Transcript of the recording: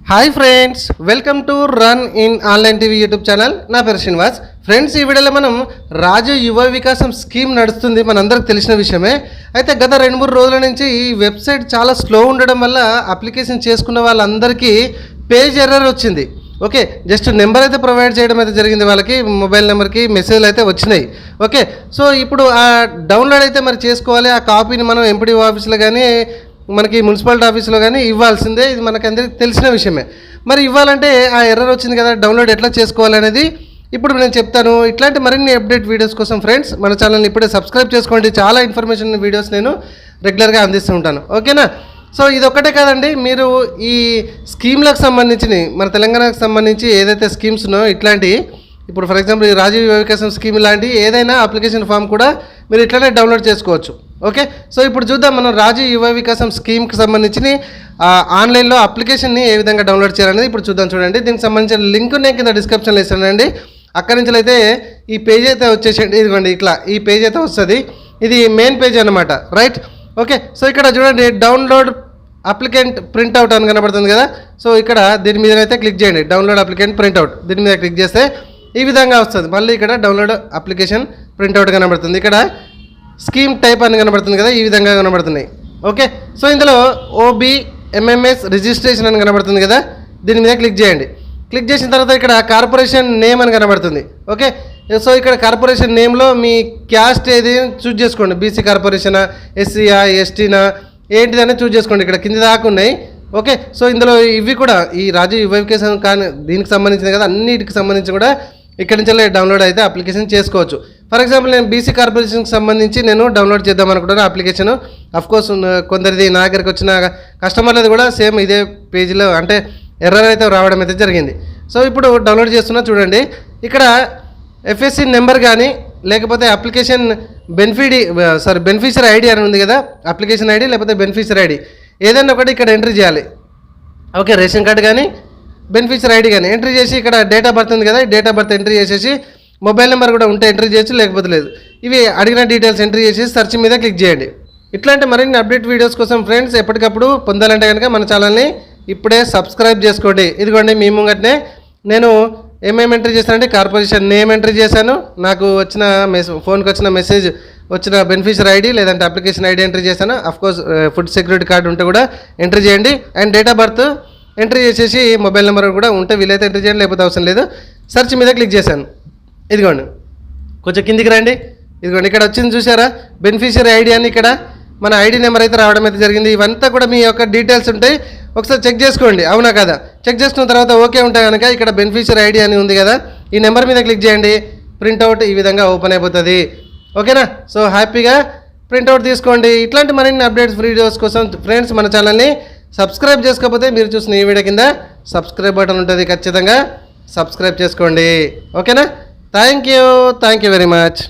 Hi friends, welcome to run in online TV YouTube channel. నా పేరు Srinivas. Friends, ఈ వీడియోలో మనం రాజు యువ వికాసం స్కీమ్ నడుస్తుంది, మనందరికి తెలిసిన విషయమే. అయితే గత 2-3 రోజుల నుంచి ఈ వెబ్సైట్ చాలా స్లో ఉండడం వల్ల అప్లికేషన్ చేసుకున్న వాళ్ళందరికీ పేజ్ ఎర్రర్ వచ్చింది. ఓకే, జస్ట్ నెంబర్ అయితే ప్రొవైడ్ చేయడం అయితే జరిగింది, వాళ్ళకి మొబైల్ నెంబర్కి మెసేజ్లు అయితే వచ్చినాయి. ఓకే, సో ఇప్పుడు ఆ డౌన్లోడ్ అయితే మరి చేసుకోవాలి. ఆ కాపీని మనం ఎంపీడీఓ ఆఫీస్లో కానీ మనకి మున్సిపాలిటీ ఆఫీస్లో కానీ ఇవ్వాల్సిందే. ఇది మనకు అందరికీ తెలిసిన విషయమే. మరి ఇవ్వాలంటే ఆ ఎర్రర్ వచ్చింది కదా, డౌన్లోడ్ ఎట్లా చేసుకోవాలనేది ఇప్పుడు నేను చెప్తాను. ఇట్లాంటి మరిన్ని అప్డేట్ వీడియోస్ కోసం ఫ్రెండ్స్ మన ఛానల్ని ఇప్పుడే సబ్స్క్రైబ్ చేసుకోండి. చాలా ఇన్ఫర్మేషన్ వీడియోస్ నేను రెగ్యులర్గా అందిస్తూ ఉంటాను. ఓకేనా? సో ఇది ఒక్కటే కాదండి, మీరు ఈ స్కీమ్లకు సంబంధించి మన తెలంగాణకు సంబంధించి ఏదైతే స్కీమ్స్ ఉన్నాయో ఇట్లాంటి, ఇప్పుడు ఫర్ ఎగ్జాంపుల్ ఈ రాజీవ్ యువ వికాసం స్కీమ్ లాంటి ఏదైనా అప్లికేషన్ ఫామ్ కూడా మీరు ఇట్లానే డౌన్లోడ్ చేసుకోవచ్చు. ఓకే, సో ఇప్పుడు చూద్దాం మనం రాజీవ్ యువ వికాసం స్కీమ్కి సంబంధించి ఆన్లైన్లో అప్లికేషన్ని ఏ విధంగా డౌన్లోడ్ చేయాలనేది ఇప్పుడు చూద్దాం. చూడండి, దీనికి సంబంధించిన లింక్ నేను కింద డిస్క్రిప్షన్లో ఇస్తానండి. అక్కడి నుంచి అయితే ఈ పేజ్ అయితే వచ్చేసండి. ఇదిగోండి, ఇట్లా ఈ పేజ్ అయితే వస్తుంది. ఇది మెయిన్ పేజ్ అనమాట, రైట్? ఓకే, సో ఇక్కడ చూడండి, డౌన్లోడ్ అప్లికెంట్ ప్రింట్అవుట్ అని కనబడుతుంది కదా. సో ఇక్కడ దీని మీద అయితే క్లిక్ చేయండి, డౌన్లోడ్ అప్లికెంట్ ప్రింట్అవుట్. దీని మీద క్లిక్ చేస్తే ఈ విధంగా వస్తుంది. మళ్ళీ ఇక్కడ డౌన్లోడ్ అప్లికేషన్ ప్రింట్అవుట్ కనబడుతుంది. ఇక్కడ స్కీమ్ టైప్ అని కనబడుతుంది కదా, ఈ విధంగా కనబడుతున్నాయి. ఓకే, సో ఇందులో OBMMS రిజిస్ట్రేషన్ అని కనబడుతుంది కదా, దీని మీద క్లిక్ చేయండి. క్లిక్ చేసిన తర్వాత ఇక్కడ కార్పొరేషన్ నేమ్ అని కనబడుతుంది. ఓకే, సో ఇక్కడ కార్పొరేషన్ నేమ్లో మీ క్యాస్ట్ ఏది చూజ్ చేసుకోండి. బీసీ కార్పొరేషనా, ఎస్సీయా, ఎస్టీనా, ఏంటిదని చూజ్ చేసుకోండి. ఇక్కడ కింద దాకా ఉన్నాయి. ఓకే, సో ఇందులో ఇవి కూడా ఈ రాజీవ్ యువ వికాసం కానీ దీనికి సంబంధించింది కదా, అన్నిటికి సంబంధించి కూడా ఇక్కడి నుంచి డౌన్లోడ్ అయితే అప్లికేషన్ చేసుకోవచ్చు. ఫర్ ఎగ్జాంపుల్ నేను బీసీ కార్పొరేషన్కి సంబంధించి నేను డౌన్లోడ్ చేద్దాం అనుకుంటున్నాను అప్లికేషన్. అఫ్కోర్స్ కొందరిది నా దగ్గరికి వచ్చిన కస్టమర్లది కూడా సేమ్ ఇదే పేజీలో అంటే ఎర్రర్ అయితే రావడం అయితే జరిగింది. సో ఇప్పుడు డౌన్లోడ్ చేస్తున్నా. చూడండి, ఇక్కడ FSC నెంబర్ కానీ లేకపోతే అప్లికేషన్ బెనిఫిషియరీ ఐడి అని ఉంది కదా, అప్లికేషన్ ఐడి లేకపోతే బెనిఫిషియరీ ఐడి ఏదైనా ఒకటి ఇక్కడ ఎంట్రీ చేయాలి. ఓకే, రేషన్ కార్డు కానీ బెనిఫిషియరీ ఐడి కానీ ఎంట్రీ చేసి ఇక్కడ డేట్ ఆఫ్ బర్త్ ఉంది కదా, డేట్ ఆఫ్ బర్త్ ఎంట్రీ చేసేసి మొబైల్ నెంబర్ కూడా ఉంటే ఎంట్రీ చేయొచ్చు, లేకపోతే లేదు. ఇవి అడిగిన డీటెయిల్స్ ఎంట్రీ చేసి సెర్చ్ మీద క్లిక్ చేయండి. ఇట్లాంటి మరిన్ని అప్డేట్ వీడియోస్ కోసం ఫ్రెండ్స్ ఎప్పటికప్పుడు పొందాలంటే కనుక మన ఛానల్ని ఇప్పుడే సబ్స్క్రైబ్ చేసుకోండి. ఇదిగోండి, మీ ముంగట్నే నేను ఏమేమి ఎంట్రీ చేశానంటే కార్పొరేషన్ నేమ్ ఎంట్రీ చేశాను, నాకు వచ్చిన ఫోన్కి వచ్చిన మెసేజ్ వచ్చిన బెనిఫిషియరీ ఐడి లేదంటే అప్లికేషన్ ఐడి ఎంట్రీ చేశాను. అఫ్కోర్స్ ఫుడ్ సెక్యూరిటీ కార్డు ఉంటే కూడా ఎంట్రీ చేయండి. And date of birth entry చేసేసి మొబైల్ నెంబర్ కూడా ఉంటే వీలైతే ఎంట్రీ చేయండి, లేకపోతే అవసరం లేదు. సెర్చ్ మీద క్లిక్ చేశాను. ఇదిగోండి, కొంచెం కిందికి రండి. ఇదిగోండి, ఇక్కడ వచ్చింది చూసారా, బెనిఫిషియరీ ఐడి అని ఇక్కడ మన ఐడి నెంబర్ అయితే రావడం అయితే జరిగింది. ఇవంతా కూడా మీ యొక్క డీటెయిల్స్ ఉంటాయి, ఒకసారి చెక్ చేసుకోండి, అవునా కదా. చెక్ చేసుకున్న తర్వాత ఓకే ఉంటే కనుక ఇక్కడ బెనిఫిషియరీ ఐడి అని ఉంది కదా, ఈ నెంబర్ మీద క్లిక్ చేయండి. ప్రింట్అవుట్ ఈ విధంగా ఓపెన్ అయిపోతుంది. ఓకేనా? సో హ్యాపీగా ప్రింట్అవుట్ తీసుకోండి. ఇట్లాంటి మరిన్ని అప్డేట్స్ వీడియోస్ కోసం ఫ్రెండ్స్ మన ఛానల్ని సబ్స్క్రైబ్ చేసుకోకపోతే మీరు చూసిన ఈ వీడియో కింద సబ్స్క్రైబ్ బటన్ ఉంటుంది, ఖచ్చితంగా సబ్స్క్రైబ్ చేసుకోండి. ఓకేనా? Thank you very much.